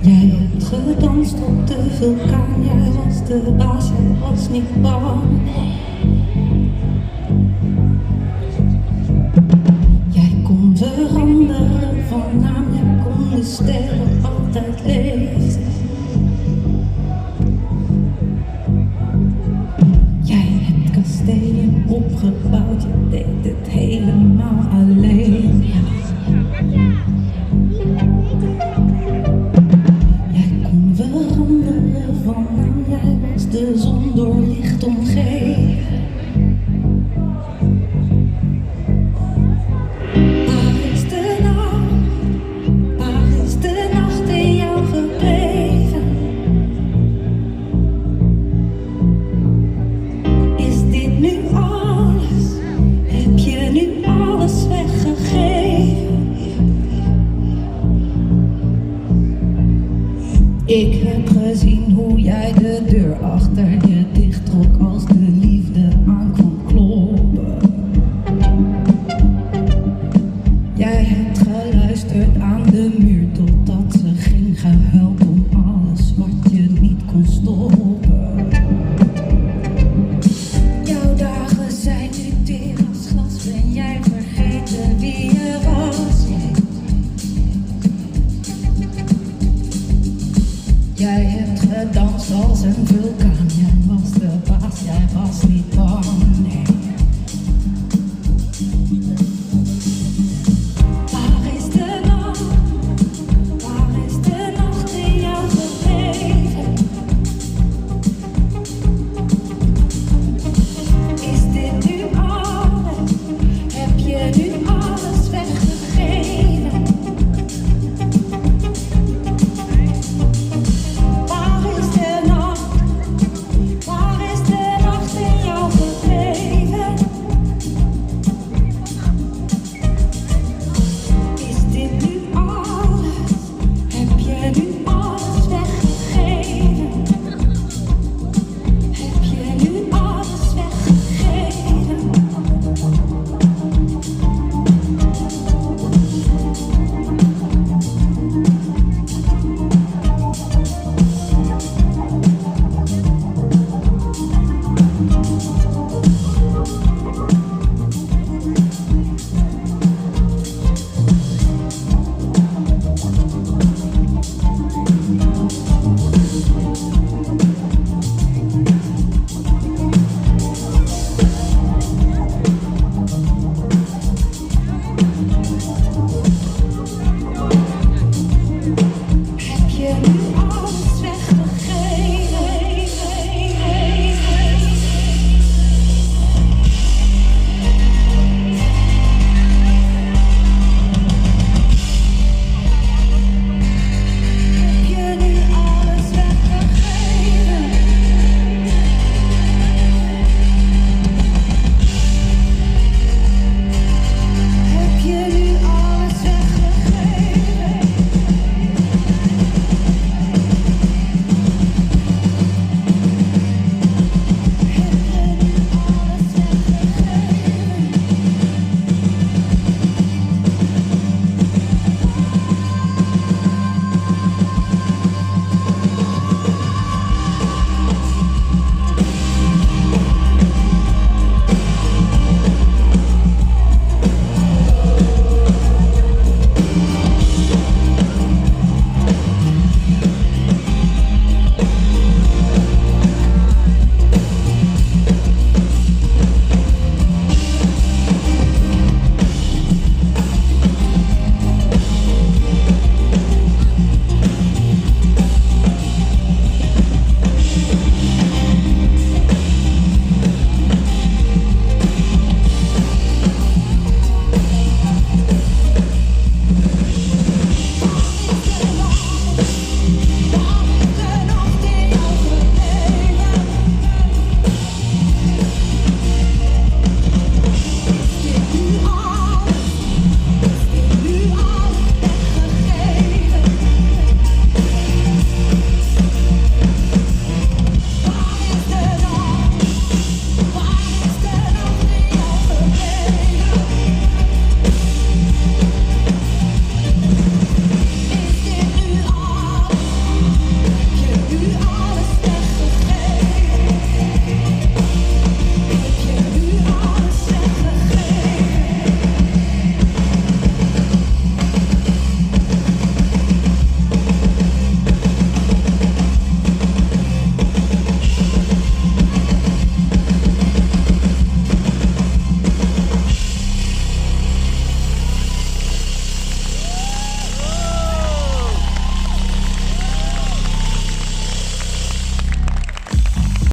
Jij hebt gedanst op de vulkaan, jij was de baas, jij was niet bang. Jij kon veranderen van naam, jij kon de sterren altijd lezen. Jij hebt kastelen opgebouwd, je deed het helemaal alleen. Jij was de zon door licht omgeven. Waar is de nacht in jou gebleven? Is dit nu alles? Heb je nu alles weggegeven? Ik heb gezien hoe jij de deur achter